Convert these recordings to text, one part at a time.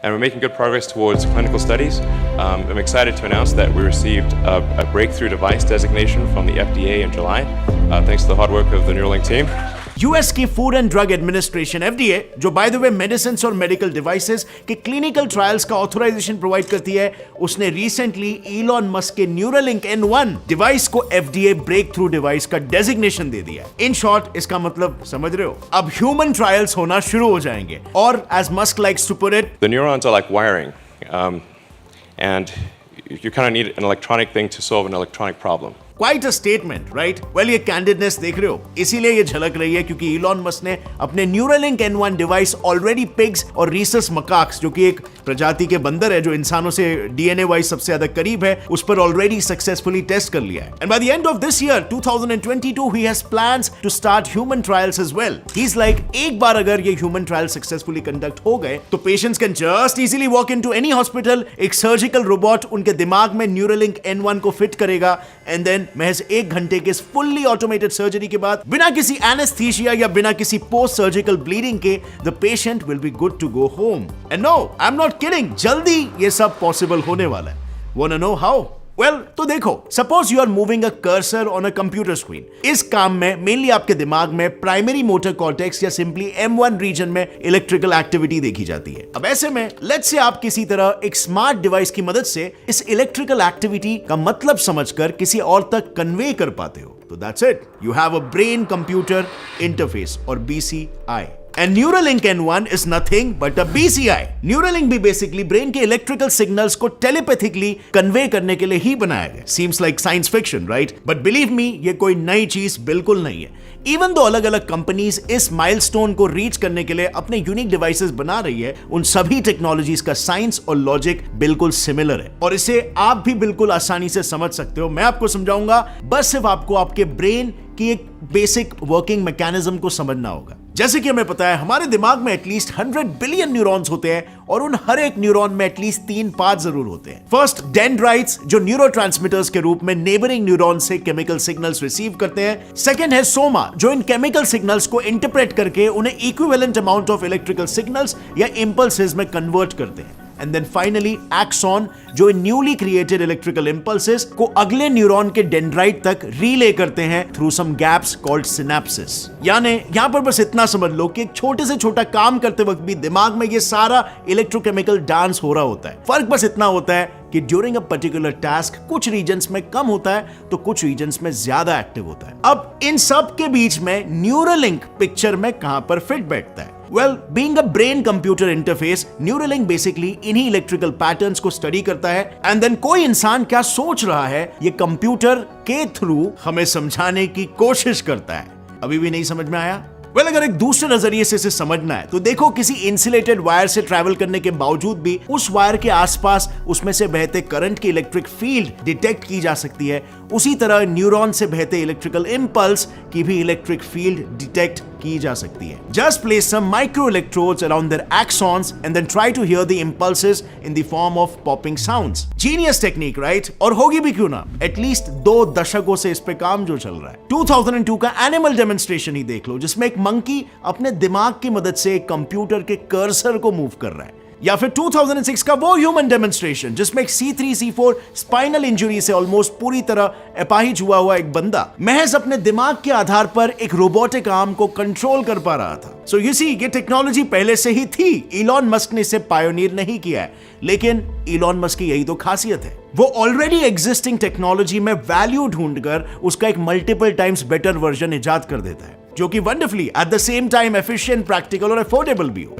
and we're making good progress towards clinical studies. I'm excited to announce that we received a breakthrough device designation from the FDA in July, thanks to the hard work of the Neuralink team. US की food and drug administration FDA, जो by the way medicine और medical devices के clinical trials का authorisation provide करती है, उसने recently Elon Musk के Neuralink N1 device को एफडीए ब्रेक थ्रू डिवाइस का डेजिग्नेशन दे दिया। इन शॉर्ट इसका मतलब समझ रहे हो, अब ह्यूमन ट्रायल्स होना शुरू हो जाएंगे। और as Musk likes to put it, The neurons are like wiring, and you kind of need an electronic thing to solve an electronic problem. Quite a statement, right? Well, ये कैंडिडनेस देख रहे हो, इसीलिए ये झलक रही है क्योंकि इलॉन मस्क ने अपने Neuralink N1 device already pigs और रीसस मकाक्स, जो कि एक प्रजाति के बंदर है जो इंसानों से डीएनए वाइज सबसे ज्यादा करीब है, उस पर ऑलरेडी सक्सेसफुली टेस्ट कर लिया है। And by the end of this year 2022 he has plans to start human trials as well. He is like, एक बार अगर ये ह्यूमन ट्रायल सक्सेसफुली कंडक्ट हो गए तो patients can just easily walk into any hospital, एक surgical robot उनके दिमाग में न्यूरालिंक N1 को फिट करेगा, एंड देन महज 1 घंटे के फुल्ली ऑटोमेटेड सर्जरी के बाद, बिना किसी एनेस्थीसिया या बिना किसी पोस्ट सर्जिकल ब्लीडिंग के, the patient will be good to go home. And no, I am not kidding, जल्दी ये सब पॉसिबल होने वाला है। वांना नो हाउ? वेल, तो देखो, suppose you are moving a cursor on a computer screen. इस काम में मेनली आपके दिमाग में प्राइमरी मोटर कॉर्टेक्स या सिंपली M1 रीजन में इलेक्ट्रिकल एक्टिविटी देखी जाती है। अब ऐसे में लेट्स से आप किसी तरह एक स्मार्ट डिवाइस की मदद से इस इलेक्ट्रिकल एक्टिविटी का मतलब समझकर किसी और तक कन्वे कर पाते हो, तो that's it, you have a brain computer interface और BCI। And Neuralink N1 is nothing but a BCI. Neuralink भी बेसिकली ब्रेन के इलेक्ट्रिकल सिग्नल्स को टेलीपैथिकली कन्वे करने के लिए ही बनाया गया। Seems like science fiction, right? But believe me, ये कोई नई चीज बिल्कुल नहीं है। इवन दो अलग अलग कंपनीज इस माइलस्टोन को रीच करने के लिए अपने यूनिक डिवाइसेस बना रही है, उन सभी टेक्नोलॉजीज का साइंस और लॉजिक बिल्कुल सिमिलर है और इसे आप भी बिल्कुल आसानी से समझ सकते हो। मैं आपको समझाऊंगा, बस सिर्फ आपको आपके ब्रेन की एक बेसिक वर्किंग मैकेनिज्म को समझना होगा। जैसे कि हमें पता है, हमारे दिमाग में एटलीस्ट 100 बिलियन न्यूरॉन्स होते हैं और उन हर एक न्यूरॉन में एटलीस्ट 3 पार्ट जरूर होते हैं। फर्स्ट, डेंड्राइट्स, जो न्यूरोट्रांसमीटर्स के रूप में नेबरिंग न्यूरॉन से केमिकल सिग्नल्स रिसीव करते हैं। सेकंड है सोमा, जो इन केमिकल सिग्नल्स को इंटरप्रेट करके उन्हें equivalent amount of electrical signals या इंपल्सेस में कन्वर्ट करते हैं। एंड देन फाइनली एक्सॉन, जो इन न्यूली क्रिएटेड इलेक्ट्रिकल इंपल्सेस को अगले न्यूरॉन के डेंड्राइट तक रीले करते हैं through some gaps called synapses. यानी यहां पर बस इतना समझ लो कि एक छोटे से छोटा काम करते वक्त भी दिमाग में ये सारा इलेक्ट्रोकेमिकल डांस हो रहा होता है। फर्क बस इतना होता है कि ड्यूरिंग अ पर्टिकुलर टास्क कुछ रीजन्स में कम होता है तो कुछ रीजन्स में ज्यादा एक्टिव होता है। अब इन सब के बीच में न्यूरालिंक पिक्चर में कहां पर फिट बैठता है? Well, being a brain computer interface, Neuralink basically इन्हीं इलेक्ट्रिकल पैटर्न्स को स्टडी करता है एंड देन कोई इंसान क्या सोच रहा है ये कंप्यूटर के थ्रू हमें समझाने की कोशिश करता है। अभी भी नहीं समझ में आया? वेल, अगर एक दूसरे नजरिए से इसे समझना है तो देखो, किसी इंसुलेटेड वायर से ट्रैवल करने के बावजूद भी उस वायर के आसपास उसमें से बहते करंट की इलेक्ट्रिक फील्ड डिटेक्ट की जा सकती है। उसी तरह न्यूरॉन से बहते इलेक्ट्रिकल इंपल्स की भी इलेक्ट्रिक फील्ड डिटेक्ट की जा सकती है। Just place some micro electrodes around their axons and then try to hear the impulses in the form of popping sounds. Genius technique, right? और होगी भी क्यों ना, एटलीस्ट 2 दशकों से इस पे काम जो चल रहा है। 2002 का एनिमल डेमोन्स्ट्रेशन ही देख लो, जिसमें एक मंकी अपने दिमाग की मदद से एक कंप्यूटर के कर्सर को मूव कर रहा है। या फिर 2006 का वो ह्यूमन डेमोन्स्ट्रेशन जिसमें एक C3-C4 स्पाइनल इंजरी से ऑलमोस्ट पूरी तरह अपाहिज हुआ एक बंदा महज अपने दिमाग के आधार पर एक रोबोटिक आर्म को कंट्रोल कर पा रहा था। सो यू सी, ये टेक्नोलॉजी पहले से ही थी, इलॉन मस्क ने इसे पायोनियर नहीं किया है, लेकिन इलॉन मस्क की यही तो खासियत है, वो ऑलरेडी एग्जिस्टिंग टेक्नोलॉजी में वैल्यू ढूंढकर उसका एक मल्टीपल टाइम्स बेटर वर्जन इजाद कर देता है, जो कि wonderfully at the same time efficient, practical और अफोर्डेबल भी हो।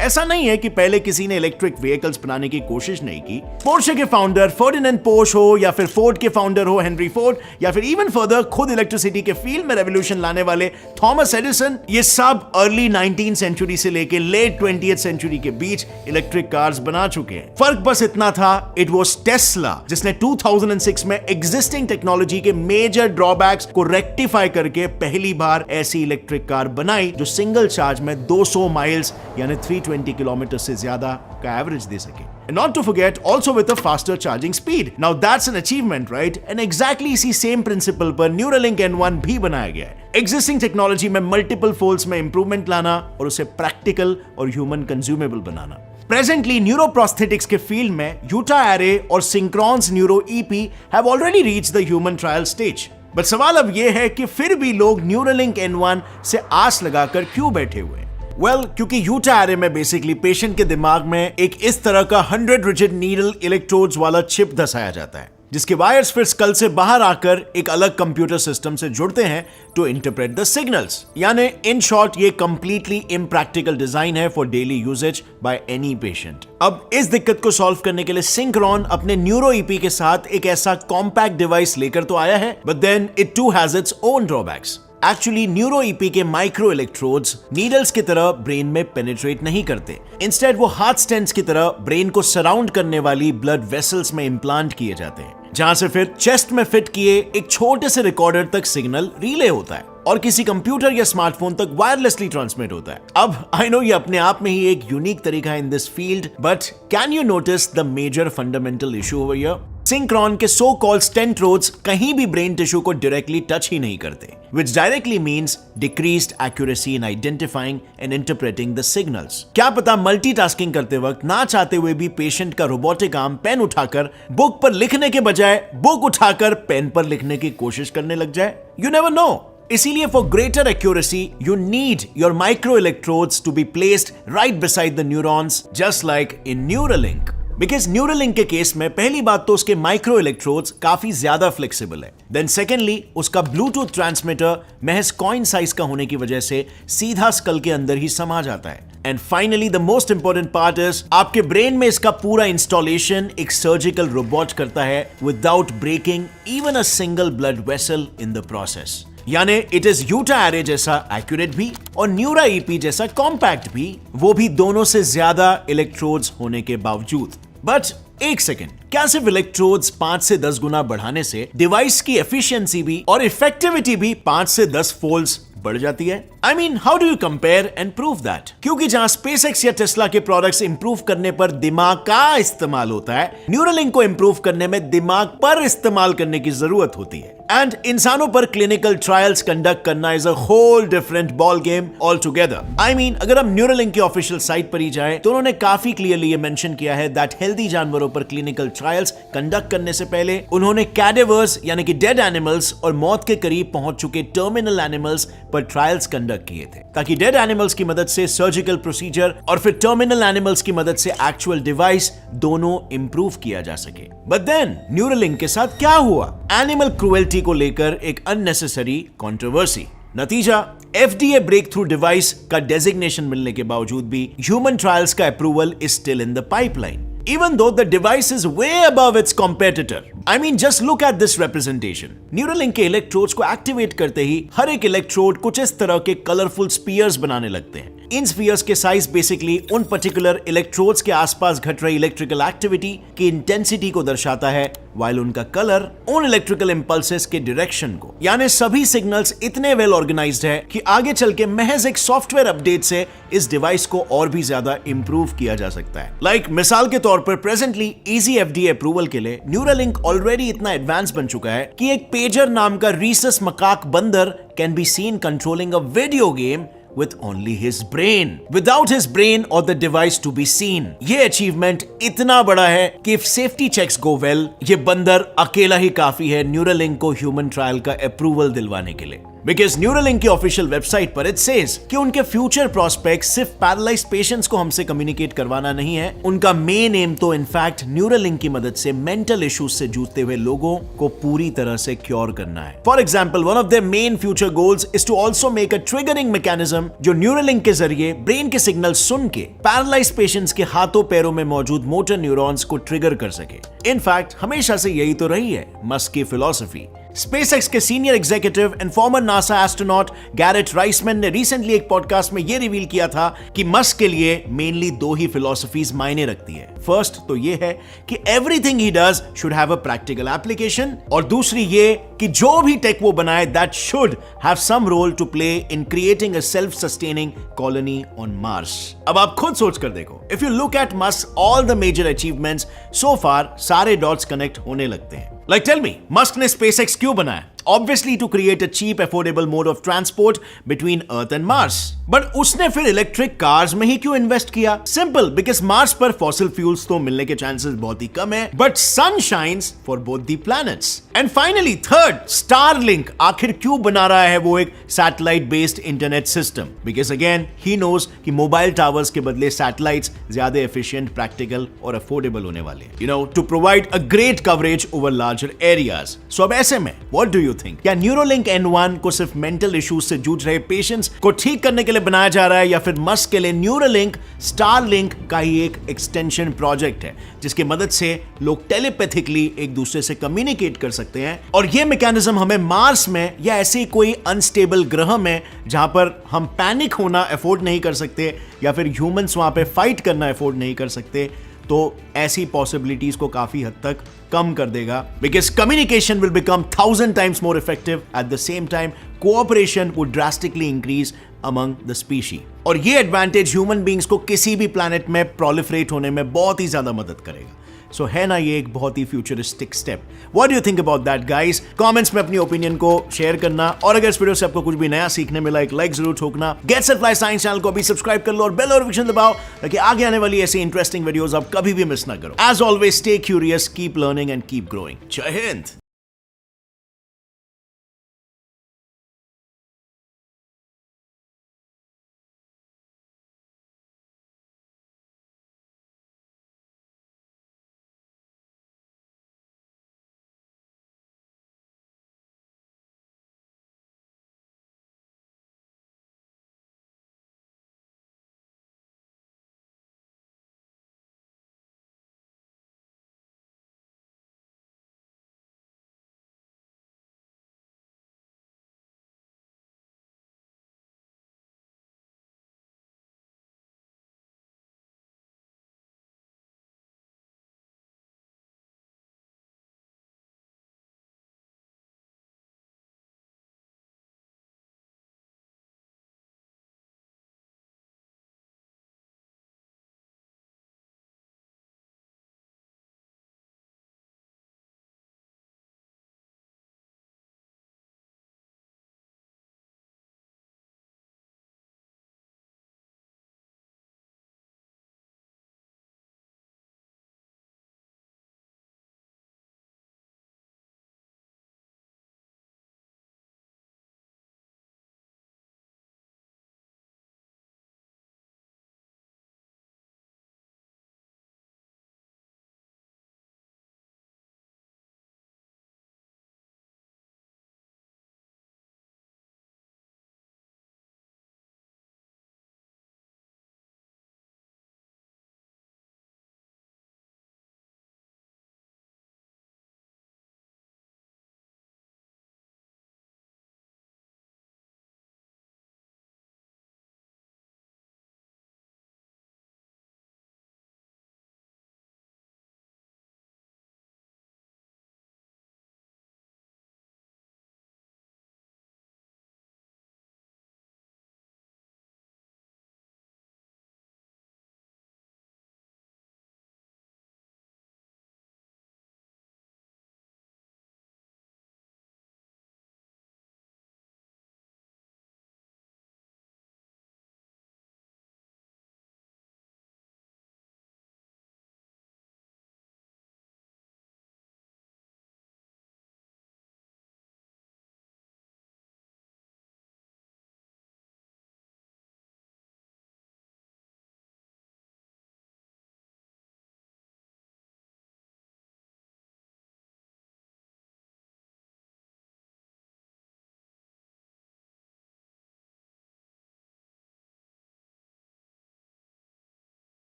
ऐसा नहीं है कि पहले किसी ने इलेक्ट्रिक व्हीकल्स बनाने की कोशिश नहीं की। पोर्शे के फाउंडर फर्डिनेंड पोर्श हो या फिर फोर्ड के फाउंडर हो हेनरी फोर्ड, या फिर इवन फर्दर खुद इलेक्ट्रिसिटी के फील्ड में रेवोल्यूशन लाने वाले थॉमस एडिसन, ये सब अर्ली 19th सेंचुरी से लेके लेट 20th सेंचुरी के बीच इलेक्ट्रिक कार्स बना चुके हैं। फर्क बस इतना था, इट वाज टेस्ला जिसने 2006 में एग्जिस्टिंग टेक्नोलॉजी के मेजर ड्रॉबैक्स को रेक्टिफाई करके पहली बार ऐसी इलेक्ट्रिक कार बनाई जो सिंगल चार्ज में 200 माइल्स यानी 320 किलोमीटर से ज्यादा का एवरेज दे सके। And not to forget, also with a faster charging speed. Now that's an achievement, right? And exactly इसी same principle पर Neuralink N1 भी बनाया गया है। Existing technology में multiple folds में improvement लाना और उसे practical और human consumable बनाना। Presently, neuroprosthetics के फील्ड में यूटा एरे और सिंक्रोन्स neuro EP have already reached the human trial stage. But सवाल अब यह है कि फिर भी लोग न्यूरालिंक N1 से आस लगाकर क्यों बैठे हुए हैं? क्योंकि यूटा एरे में बेसिकली पेशेंट के दिमाग में एक इस तरह का 100 रिजिड नीडल इलेक्ट्रोड्स वाला चिप धसाया जाता है, जिसके वायर्स फिर स्कल से बाहर आकर एक अलग कंप्यूटर सिस्टम से जुड़ते हैं टू इंटरप्रेट द सिग्नल्स। यानी इन शॉर्ट ये कंप्लीटली इम्प्रैक्टिकल डिजाइन है for daily usage by any patient. अब इस दिक्कत को सॉल्व करने के लिए सिंक्रोन अपने न्यूरो ईपी के साथ एक ऐसा कॉम्पैक्ट डिवाइस लेकर तो आया है, but then it too has its own drawbacks. Actually neuro EP के माइक्रो इलेक्ट्रोड्स नीडल्स की तरह ब्रेन में पेनिट्रेट नहीं करते। इंस्टेड वो हार्ट स्टेंट्स की तरह ब्रेन को सराउंड करने वाली ब्लड वेसल्स में इंप्लांट किए जाते हैं, जहां से फिर चेस्ट में फिट किए एक छोटे से रिकॉर्डर तक सिग्नल रिले होता है और किसी कंप्यूटर या स्मार्टफोन तक वायरलेसली ट्रांसमिट होता है। अब आई नो ये अपने आप में ही एक यूनिक तरीका है in this field, but can you notice the major fundamental issue over here? Synchron के सो कॉल्ड स्टेंट रोड्स कहीं भी ब्रेन टिश्यू को डायरेक्टली टच ही नहीं करते, which directly means decreased accuracy in identifying and interpreting the signals। क्या पता multitasking करते वक्त ना चाहते हुए भी पेशेंट का रोबोटिक आर्म पेन उठाकर बुक पर लिखने के बजाय बुक उठाकर पेन पर लिखने की कोशिश करने लग जाए। You never know। इसीलिए for greater accuracy you need your micro electrodes to be placed right beside the neurons, just like in Neuralink। Because Neuralink के केस में पहली बात तो उसके माइक्रो इलेक्ट्रोड्स काफी ज्यादा फ्लेक्सिबल है, देन सेकेंडली उसका ब्लूटूथ ट्रांसमीटर महज कॉइन साइज का होने की वजह से सीधा स्कल के अंदर ही समा जाता है, and finally the most important part is आपके ब्रेन में इसका पूरा इंस्टॉलेशन एक सर्जिकल रोबोट करता है without breaking even a single blood vessel in the process. यानी इट इज यूटा एरे जैसा एक्यूरेट भी और न्यूरा ईपी जैसा कॉम्पैक्ट भी, वो भी दोनों से ज्यादा इलेक्ट्रोड्स होने के बावजूद। बट एक सेकेंड, क्या सिर्फ इलेक्ट्रोड्स 5 से 10 गुना बढ़ाने से डिवाइस की एफिशिएंसी भी और इफेक्टिविटी भी 5 से 10 फोल्ड्स बढ़ जाती है? I mean how do you compare and prove that? क्योंकि जहां स्पेसएक्स या टेस्ला के प्रोडक्ट्स इंप्रूव करने पर दिमाग का इस्तेमाल होता है, न्यूरालिंक को इंप्रूव करने में दिमाग पर इस्तेमाल करने की जरूरत होती है। एंड इंसानों पर क्लिनिकल ट्रायल्स कंडक्ट करना is a whole different ball game altogether. I mean अगर हम न्यूरालिंक की ऑफिशियल साइट पर ही जाएं तो उन्होंने काफी क्लियरली ये मेंशन किया है दैट हेल्दी जानवरों पर क्लिनिकल ट्रायल्स कंडक्ट करने से पहले उन्होंने कैडेवर्स यानी कि डेड एनिमल्स और मौत के करीब पहुंच चुके टर्मिनल एनिमल्स पर ट्रायल्स कंडक्ट किए थे, ताकि डेड एनिमल्स की मदद से सर्जिकल प्रोसीजर और फिर टर्मिनल एनिमल्स की मदद से एक्चुअल डिवाइस दोनों इंप्रूव किया जा सके। बट देन न्यूरालिंक के साथ क्या हुआ? एनिमल क्रुएल्टी को लेकर एक अननेसेसरी कंट्रोवर्सी। नतीजा, FDA ब्रेक थ्रू डिवाइस का डेजिग्नेशन मिलने के बावजूद भी ह्यूमन ट्रायल्स का approval is still in the pipeline, even though the device is way above its competitor। I mean, just look at this representation। Neuralink के electrodes को activate करते ही हर एक इलेक्ट्रोड कुछ इस तरह के कलरफुल स्पीयर्स बनाने लगते हैं। इन स्पीयर्स के साइज बेसिकली उन पर्टिकुलर इलेक्ट्रोड्स के आसपास घट रही इलेक्ट्रिकल एक्टिविटी की इंटेंसिटी को दर्शाता है, while उनका कलर उन इलेक्ट्रिकल इंपल्सेस के डायरेक्शन को। यानी सभी सिग्नल्स इतने वेल ऑर्गेनाइज्ड है कि आगे चल के महज एक सॉफ्टवेयर अपडेट से इस डिवाइस को और भी ज्यादा इंप्रूव किया जा सकता है। लाइक मिसाल के तौर पर प्रेजेंटली इजी FDA अप्रूवल के लिए न्यूरालिंक ऑलरेडी इतना एडवांस बन चुका है कि एक पेजर नाम का रीसस मकाक बंदर can be seen controlling a video game with only his brain, without his brain or the device to be seen। ये अचीवमेंट इतना बड़ा है कि if safety checks go well, ये बंदर अकेला ही काफी है न्यूरालिंक को ह्यूमन ट्रायल का अप्रूवल दिलवाने के लिए। बिकॉज न्यूरालिंक की ऑफिशियल वेबसाइट पर इट सेज कि उनके फ्यूचर प्रोस्पेक्ट सिर्फ पैरालाइज्ड पेशेंट्स को हमसे कम्युनिकेट करवाना नहीं है, उनका मेन एम तो इनफैक्ट न्यूरालिंक की मदद से मेंटल इश्यूज से जूझते हुए लोगों को पूरी तरह से क्योर करना है। For example, one of their main future goals is to also make a triggering mechanism जो न्यूरालिंक के जरिए ब्रेन के सिग्नल सुन के पैरालाइज्ड पेशेंट्स के हाथों पैरों में मौजूद मोटर न्यूरॉन्स को ट्रिगर कर सके। इनफैक्ट हमेशा से यही तो रही है मस्क की फिलॉसफी। SpaceX के senior executive and former NASA astronaut Garrett Reisman ने रिसेंटली एक पॉडकास्ट में यह रिवील किया था कि मस्क के लिए मेनली 2 ही फिलॉसफीज मायने रखती है। फर्स्ट तो ये है कि एवरीथिंग ही does should have a practical application, और दूसरी ये कि जो भी टेक वो बनाए that should have some role to play in creating a self sustaining colony on Mars. अब आप खुद सोच कर देखो, if you look at Musk all the major achievements so far, सारे डॉट्स कनेक्ट होने लगते हैं। Like tell me, मस्क ने SpaceX क्यों बनाया? obviously to create a cheap affordable mode of transport between Earth and Mars. But उसने फिर electric cars में ही क्यों इन्वेस्ट किया? सिंपल, बिकॉज मार्स पर फॉसिल फ्यूल्स तो मिलने के चांसेस बहुत ही कम है, but sun shines for both the planets. And finally third, Starlink आखिर क्यों बना रहा है वो एक satellite based internet system? Because again he knows कि मोबाइल टावर्स के बदले सैटेलाइट्स ज्यादा एफिशिएंट, प्रैक्टिकल और अफोर्डेबल होने वाले, you know, to provide a great coverage over larger areas. So अब ऐसे में व्हाट डू यू थिंक? क्या न्यूरोलिंक N1 को सिर्फ मेंटल इश्यूज से जूझ रहे पेशेंट्स को ठीक करने के लिए बनाया जा रहा है, या फिर मस्क के लिए न्यूरोलिंक स्टारलिंक का ही एक एक्सटेंशन प्रोजेक्ट है जिसकी मदद से लोग टेलीपैथिकली एक दूसरे से कम्युनिकेट कर सकते हैं, और ये मैकेनिज्म हमें मार्स में या ऐसे कोई अनस्टेबल ग्रह में जहां पर हम पैनिक होना अफोर्ड नहीं कर सकते या फिर ह्यूमंस वहां पे फाइट करना अफोर्ड नहीं कर सकते, तो ऐसी पॉसिबिलिटीज को काफी हद तक कम कर देगा. Because communication will become 1000 times more effective. At the same time, cooperation would drastically increase among the species. और ये एडवांटेज ह्यूमन बींग्स को किसी भी प्लैनेट में प्रोलिफरेट होने में बहुत ही ज्यादा मदद करेगा. सो है ना ये एक बहुत ही futuristic step. What do you think about that guys? Comments में अपनी ओपिनियन को शेयर करना, और अगर इस वीडियो से आपको कुछ भी नया सीखने मिला, एक लाइक जरूर ठोकना. Get set fly science channel को अभी सब्सक्राइब कर लो और बेल नोटिफिकेशन दबाओ ताकि आगे आने वाली ऐसी इंटरेस्टिंग वीडियोस आप कभी भी मिस ना करो. As always stay curious, keep learning and keep growing. जय हिंद.